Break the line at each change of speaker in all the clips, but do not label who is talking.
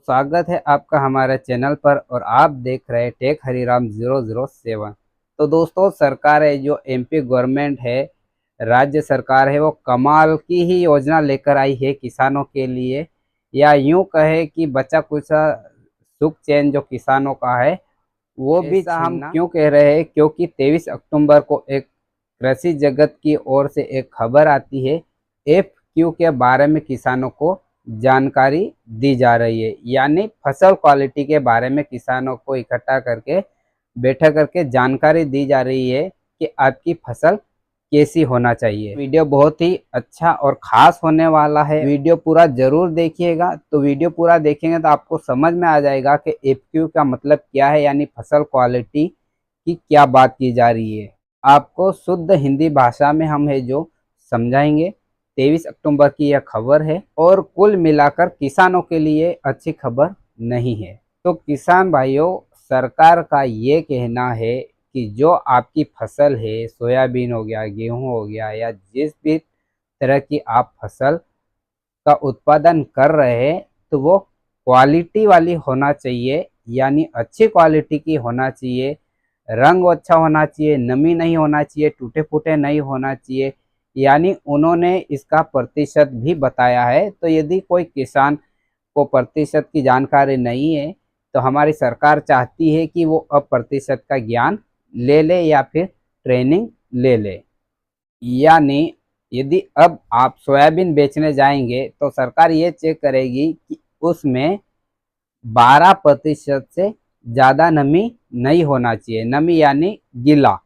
स्वागत है आपका हमारे चैनल पर और आप देख रहे हैं टेक हरिराम 007। तो दोस्तों, सरकार है जो एमपी गवर्नमेंट है, राज्य सरकार है, वो कमाल की ही योजना लेकर आई है किसानों के लिए। या यूं कहे कि बचा कुछ सुख चैन जो किसानों का है वो भी
ऐसा हम
छीनना। क्यों कह रहे हैं? क्योंकि 23 अक्टूबर को एक कृषि जगत की ओर से एक खबर आती है। FQ के बारे में किसानों को जानकारी दी जा रही है, यानी फसल क्वालिटी के बारे में किसानों को इकट्ठा करके बैठक करके जानकारी दी जा रही है कि आपकी फसल कैसी होना चाहिए। वीडियो बहुत ही अच्छा और ख़ास होने वाला है, वीडियो पूरा ज़रूर देखिएगा। तो वीडियो पूरा देखेंगे तो आपको समझ में आ जाएगा कि FQ का मतलब क्या है, यानी फसल क्वालिटी की क्या बात की जा रही है। आपको शुद्ध हिंदी भाषा में हम है जो समझाएंगे। 23 अक्टूबर की यह खबर है और कुल मिलाकर किसानों के लिए अच्छी खबर नहीं है। तो किसान भाइयों, सरकार का ये कहना है कि जो आपकी फसल है, सोयाबीन हो गया, गेहूं हो गया, या जिस भी तरह की आप फसल का उत्पादन कर रहे हैं, तो वो क्वालिटी वाली होना चाहिए, यानी अच्छी क्वालिटी की होना चाहिए। रंग अच्छा होना चाहिए, नमी नहीं होना चाहिए, टूटे फूटे नहीं होना चाहिए, यानी उन्होंने इसका प्रतिशत भी बताया है। तो यदि कोई किसान को प्रतिशत की जानकारी नहीं है तो हमारी सरकार चाहती है कि वो अब प्रतिशत का ज्ञान ले ले या फिर ट्रेनिंग ले ले। यानी यदि अब आप सोयाबीन बेचने जाएंगे तो सरकार ये चेक करेगी कि उसमें 12% से ज़्यादा नमी नहीं होना चाहिए। नमी यानी गीला,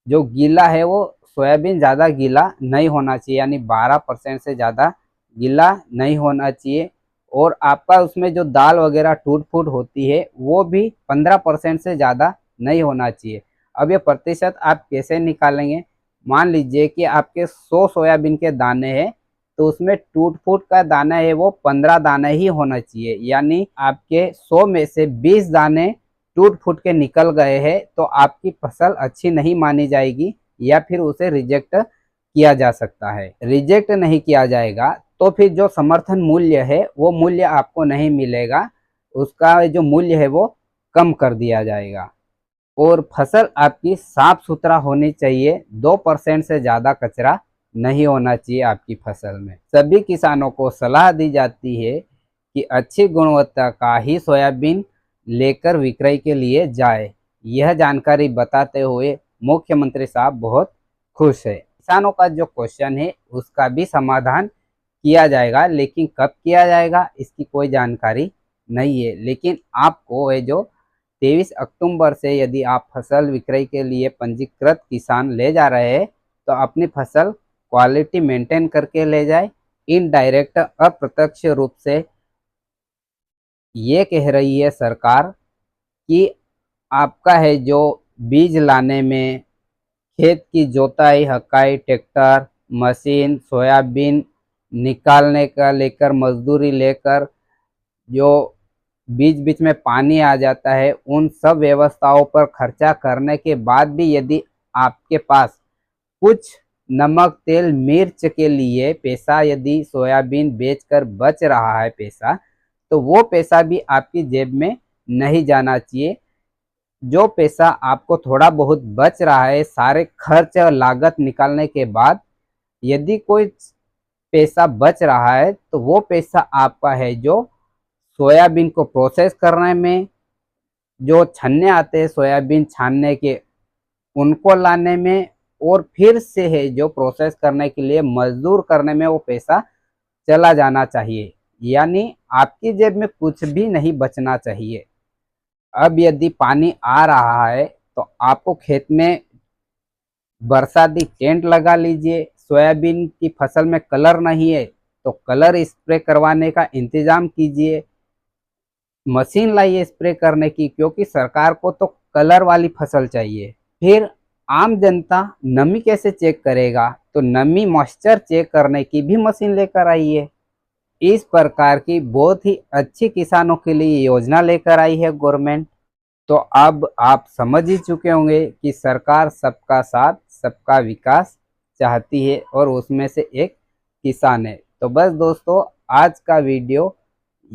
जो गीला है वो सोयाबीन ज़्यादा गीला नहीं होना चाहिए, यानी 12% से ज़्यादा गीला नहीं होना चाहिए। और आपका उसमें जो दाल वगैरह टूट फूट होती है वो भी 15% से ज़्यादा नहीं होना चाहिए। अब ये प्रतिशत आप कैसे निकालेंगे? मान लीजिए कि आपके 100 सोयाबीन के दाने हैं, तो उसमें टूट फूट का दाना है वो 15 दाने ही होना चाहिए, यानी आपके 100 में से 20 दाने टूट फूट के निकल गए हैं तो आपकी फसल अच्छी नहीं मानी जाएगी या फिर उसे रिजेक्ट किया जा सकता है। रिजेक्ट नहीं किया जाएगा तो फिर जो समर्थन मूल्य है वो मूल्य आपको नहीं मिलेगा, उसका जो मूल्य है वो कम कर दिया जाएगा। और फसल आपकी साफ सुथरा होनी चाहिए, 2% से ज़्यादा कचरा नहीं होना चाहिए आपकी फसल में। सभी किसानों को सलाह दी जाती है कि अच्छी गुणवत्ता का ही सोयाबीन लेकर विक्रय के लिए जाए। यह जानकारी बताते हुए मुख्यमंत्री साहब बहुत खुश है। किसानों का जो क्वेश्चन है उसका भी समाधान किया जाएगा, लेकिन कब किया जाएगा इसकी कोई जानकारी नहीं है। लेकिन आपको ये जो 23 अक्टूबर से यदि आप फसल विक्रय के लिए पंजीकृत किसान ले जा रहे हैं तो अपनी फसल क्वालिटी मेंटेन करके ले जाए। इनडायरेक्ट अप्रत्यक्ष रूप से ये कह रही है सरकार कि आपका है जो बीज लाने में, खेत की जोताई हकाई ट्रैक्टर मशीन, सोयाबीन निकालने का लेकर मजदूरी लेकर, जो बीच बीच में पानी आ जाता है, उन सब व्यवस्थाओं पर खर्चा करने के बाद भी यदि आपके पास कुछ नमक तेल मिर्च के लिए पैसा, यदि सोयाबीन बेचकर बच रहा है पैसा, तो वो पैसा भी आपकी जेब में नहीं जाना चाहिए। जो पैसा आपको थोड़ा बहुत बच रहा है, सारे खर्च और लागत निकालने के बाद यदि कोई पैसा बच रहा है तो वो पैसा आपका है जो सोयाबीन को प्रोसेस करने में, जो छन्ने आते हैं सोयाबीन छानने के, उनको लाने में, और फिर से है जो प्रोसेस करने के लिए मजदूर करने में वो पैसा चला जाना चाहिए। यानी आपकी जेब में कुछ भी नहीं बचना चाहिए। अब यदि पानी आ रहा है तो आपको खेत में बरसाती टेंट लगा लीजिए। सोयाबीन की फसल में कलर नहीं है तो कलर स्प्रे करवाने का इंतजाम कीजिए। मशीन लाइए स्प्रे करने की, क्योंकि सरकार को तो कलर वाली फसल चाहिए। फिर आम जनता नमी कैसे चेक करेगा? तो नमी मॉइस्चर चेक करने की भी मशीन लेकर आइए। इस प्रकार की बहुत ही अच्छी किसानों के लिए योजना लेकर आई है गवर्नमेंट। तो अब आप समझ ही चुके होंगे कि सरकार सबका साथ सबका विकास चाहती है और उसमें से एक किसान है। तो बस दोस्तों, आज का वीडियो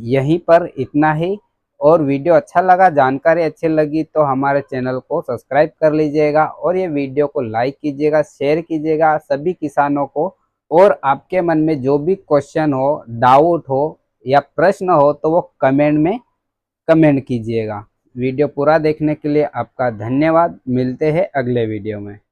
यहीं पर इतना ही। और वीडियो अच्छा लगा, जानकारी अच्छी लगी तो हमारे चैनल को सब्सक्राइब कर लीजिएगा और ये वीडियो को लाइक कीजिएगा, शेयर कीजिएगा सभी किसानों को। और आपके मन में जो भी क्वेश्चन हो, डाउट हो या प्रश्न हो तो वो कमेंट में कमेंट कीजिएगा। वीडियो पूरा देखने के लिए आपका धन्यवाद। मिलते हैं अगले वीडियो में।